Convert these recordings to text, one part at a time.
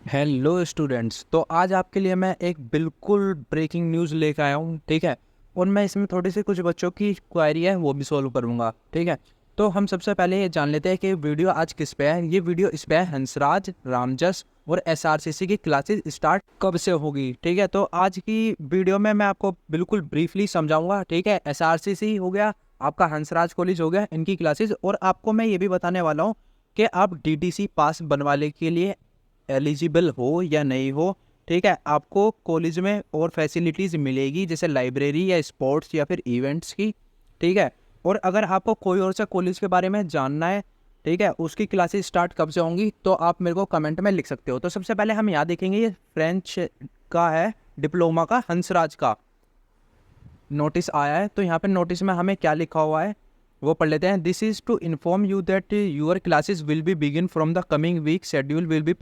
Hello students. तो आज आपके लिए मैं एक बिल्कुल ब्रेकिंग न्यूज़ लेकर आया हूँ, ठीक है। और मैं इसमें थोड़ी सी कुछ बच्चों की क्वायरी है वो भी सॉल्व करूँगा, ठीक है। तो हम सबसे पहले ये जान लेते हैं कि वीडियो आज किस पे है। ये वीडियो इस पे है हंसराज, रामजस और एसआरसीसी की क्लासेस स्टार्ट कब से होगी, ठीक है। तो आज की वीडियो में मैं आपको बिल्कुल ब्रीफली समझाऊंगा, ठीक है। एसआरसीसी हो गया, आपका हंसराज कॉलेज हो गया, इनकी क्लासेस। और आपको मैं ये भी बताने वाला हूँ कि आप डीटीसी पास बनवाने के लिए एलिजिबल हो या नहीं हो, ठीक है। आपको कॉलेज में और फैसिलिटीज़ मिलेगी जैसे लाइब्रेरी या स्पोर्ट्स या फिर इवेंट्स की, ठीक है। और अगर आपको कोई और सा कॉलेज के बारे में जानना है, ठीक है, उसकी क्लासेस स्टार्ट कब से होंगी, तो आप मेरे को कमेंट में लिख सकते हो। तो सबसे पहले हम यहाँ देखेंगे, ये फ्रेंच का है, डिप्लोमा का, हंसराज का नोटिस आया है। तो यहाँ पे नोटिस में हमें क्या लिखा हुआ है वो पढ़ लेते हैं। This is to inform you that your classes will be begin from the coming week. Schedule will be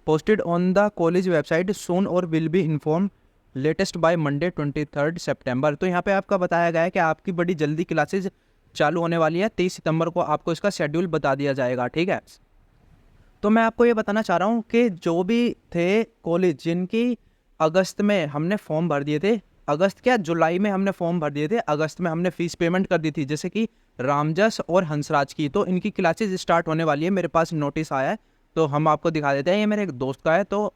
posted on the college website soon or will be informed latest by Monday 23rd September। तो यहाँ पे आपका बताया गया है कि आपकी बड़ी जल्दी क्लासेस चालू होने वाली है। 23 सितंबर को आपको इसका शेड्यूल बता दिया जाएगा, ठीक है। तो मैं आपको ये बताना चाह रहा हूँ कि जो भी थे कॉलेज जिनकी अगस्त में हमने फॉर्म भर दिए थे, अगस्त क्या जुलाई में हमने फॉर्म भर दिए थे, अगस्त में हमने फीस पेमेंट कर दी थी, जैसे कि रामजस और हंसराज की, तो इनकी क्लासेस स्टार्ट होने वाली है। मेरे पास नोटिस आया है तो हम आपको दिखा देते हैं। ये मेरे एक दोस्त का है, तो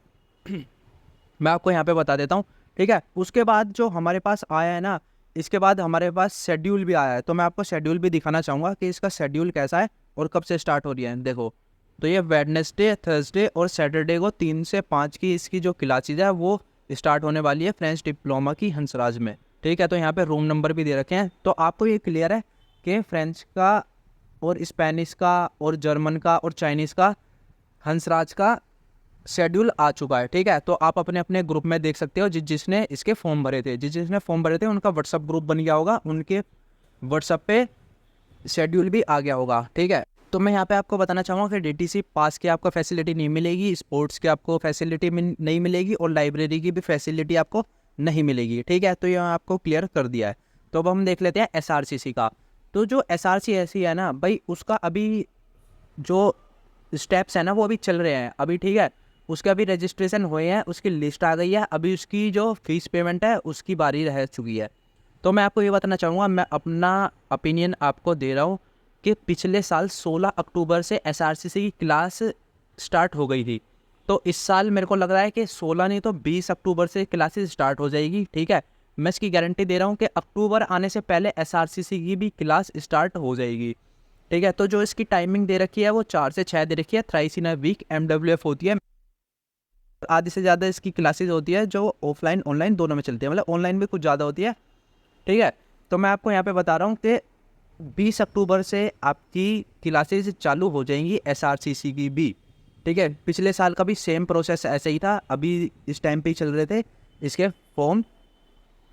मैं आपको यहाँ पे बता देता हूँ, ठीक है। उसके बाद जो हमारे पास आया है ना, इसके बाद हमारे पास शेड्यूल भी आया है। तो मैं आपको शेड्यूल भी दिखाना चाहूँगा कि इसका शेड्यूल कैसा है और कब से स्टार्ट हो रही है। देखो, तो ये वेडनेसडे, थर्सडे और सैटरडे को 3 से 5 की इसकी जो क्लासेज है वो स्टार्ट होने वाली है फ्रेंच डिप्लोमा की हंसराज में, ठीक है। तो यहाँ पे रूम नंबर भी दे रखे हैं। तो आपको ये क्लियर है कि फ्रेंच का और स्पेनिश का और जर्मन का और चाइनीज़ का हंसराज का शेड्यूल आ चुका है, ठीक है। तो आप अपने अपने ग्रुप में देख सकते हो, जिसने इसके फॉर्म भरे थे, जिसने फॉर्म भरे थे उनका व्हाट्सअप ग्रुप बन गया होगा, उनके व्हाट्सअप पे शेड्यूल भी आ गया होगा, ठीक है। तो मैं यहाँ पे आपको बताना चाहूँगा कि डीटीसी पास की आपको फैसिलिटी नहीं मिलेगी, स्पोर्ट्स की आपको फैसिलिटी नहीं मिलेगी और लाइब्रेरी की भी फैसिलिटी आपको नहीं मिलेगी, ठीक है। तो ये आपको क्लियर कर दिया है। तो अब हम देख लेते हैं एसआरसीसी का। तो जो एसआरसी ऐसी है ना भाई, उसका अभी जो स्टेप्स है ना वो अभी चल रहे हैं अभी, ठीक है। उसके अभी रजिस्ट्रेशन हुए हैं, उसकी लिस्ट आ गई है, अभी उसकी जो फीस पेमेंट है उसकी बारी रह चुकी है। तो मैं आपको ये बताना चाहूँगा, मैं अपना ओपिनियन आपको दे रहा हूँ कि पिछले साल 16 अक्टूबर से एसआरसीसी की क्लास स्टार्ट हो गई थी। तो इस साल मेरे को लग रहा है कि 16 नहीं तो 20 अक्टूबर से क्लासेस स्टार्ट हो जाएगी, ठीक है। मैं इसकी गारंटी दे रहा हूँ कि अक्टूबर आने से पहले एसआरसीसी की भी क्लास स्टार्ट हो जाएगी, ठीक है। तो जो इसकी टाइमिंग दे रखी है वो 4 से 6 दे रखी है, thrice in a week MWF होती है। आधे से ज़्यादा इसकी क्लासेस होती है जो ऑफलाइन ऑनलाइन दोनों में चलती है, मतलब ऑनलाइन भी कुछ ज़्यादा होती है, ठीक है। तो मैं आपको यहाँ पे बता रहा हूँ कि 20 अक्टूबर से आपकी क्लासेस चालू हो जाएंगी एसआरसीसी की भी, ठीक है। पिछले साल का भी सेम प्रोसेस ऐसे ही था, अभी इस टाइम पे ही चल रहे थे इसके फॉर्म।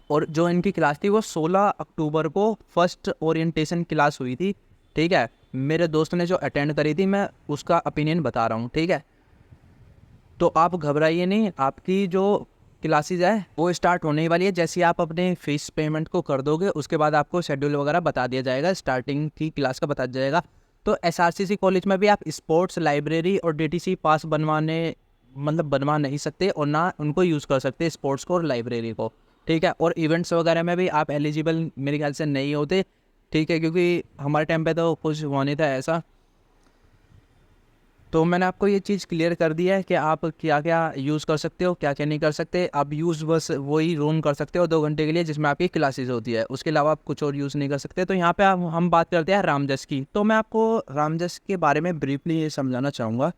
और जो इनकी क्लास थी वो 16 अक्टूबर को फर्स्ट ओरिएंटेशन क्लास हुई थी, ठीक है। मेरे दोस्त ने जो अटेंड करी थी, मैं उसका ओपिनियन बता रहा हूँ, ठीक है। तो आप घबराइए नहीं, आपकी जो क्लासेस है वो स्टार्ट होने ही वाली है। जैसे आप अपने फीस पेमेंट को कर दोगे उसके बाद आपको शेड्यूल वगैरह बता दिया जाएगा, स्टार्टिंग की क्लास का बता दिया जाएगा। तो एसआरसीसी कॉलेज में भी आप स्पोर्ट्स, लाइब्रेरी और डीटीसी पास बनवा नहीं सकते और ना उनको यूज़ कर सकते स्पोर्ट्स को और लाइब्रेरी को, ठीक है। और इवेंट्स वगैरह में भी आप एलिजिबल मेरे ख्याल से नहीं होते, ठीक है, क्योंकि हमारे टाइम पे तो कुछ हुआ नहीं था ऐसा। तो मैंने आपको ये चीज़ क्लियर कर दिया है कि आप क्या क्या यूज़ कर सकते हो, क्या क्या नहीं कर सकते। आप यूज़ बस वही रूम कर सकते हो 2 घंटे के लिए जिसमें आपकी क्लासेस होती है, उसके अलावा आप कुछ और यूज़ नहीं कर सकते। तो यहाँ पे हम बात करते हैं रामजस की। तो मैं आपको रामजस के बारे में ब्रीफली ये समझाना चाहूँगा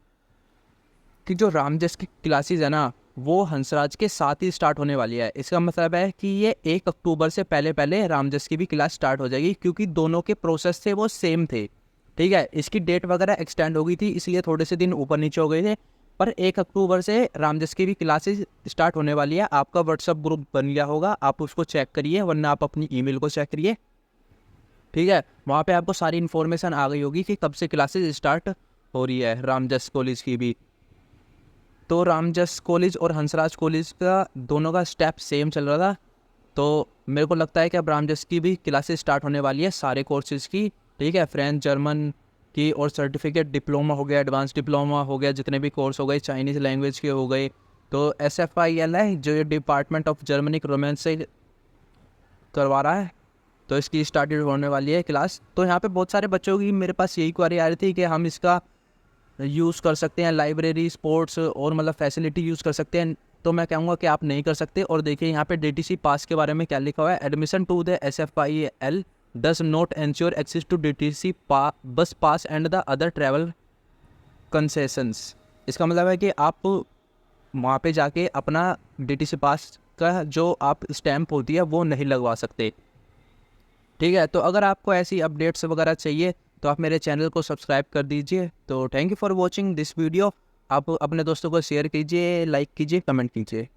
कि जो रामजस की क्लासेस है ना वो हंसराज के साथ ही स्टार्ट होने वाली है। इसका मतलब है कि ये 1 अक्टूबर से पहले पहले रामजस की भी क्लास स्टार्ट हो जाएगी, क्योंकि दोनों के प्रोसेस थे वो सेम थे, ठीक है। इसकी डेट वगैरह एक्सटेंड हो गई थी इसलिए थोड़े से दिन ऊपर नीचे हो गए थे, पर 1 अक्टूबर से रामजस की भी क्लासेस स्टार्ट होने वाली है। आपका व्हाट्सअप ग्रुप बन गया होगा, आप उसको चेक करिए, वरना आप अपनी ईमेल को चेक करिए, ठीक है। वहाँ पे आपको सारी इन्फॉर्मेशन आ गई होगी कि कब से क्लासेस स्टार्ट हो रही है रामजस कॉलेज की भी। तो रामजस कॉलेज और हंसराज कॉलेज का दोनों का स्टेप सेम चल रहा था। तो मेरे को लगता है कि अब रामजस की भी क्लासेस स्टार्ट होने वाली है सारे कोर्सेज़ की, ठीक है। फ्रेंच, जर्मन, कि और सर्टिफिकेट डिप्लोमा हो गया, एडवांस डिप्लोमा हो गया, जितने भी कोर्स हो गए चाइनीज़ लैंग्वेज के हो गए, तो SFIL है जो डिपार्टमेंट ऑफ जर्मनिक रोमांस से करवा रहा है, तो इसकी स्टार्टेड होने वाली है क्लास। तो यहाँ पे बहुत सारे बच्चों की मेरे पास यही क्वेरी आ रही थी कि हम इसका यूज़ कर सकते हैं लाइब्रेरी, स्पोर्ट्स और मतलब फैसिलिटी यूज़ कर सकते हैं। तो मैं कहूँगा कि आप नहीं कर सकते। और देखिए यहाँ पे DTC पास के बारे में क्या लिखा हुआ है, admission to the SFIL does not ensure access to DTC bus pass and the other travel concessions. इसका मतलब है कि आप वहाँ पे जाके अपना DTC पास का जो आप स्टैम्प होती है वो नहीं लगवा सकते। ठीक है, तो अगर आपको ऐसी अपडेट्स वगैरह चाहिए तो आप मेरे चैनल को सब्सक्राइब कर दीजिए। तो thank you for watching this video. आप अपने दोस्तों को शेयर कीजिए, लाइक कीजिए, कमेंट कीजिए।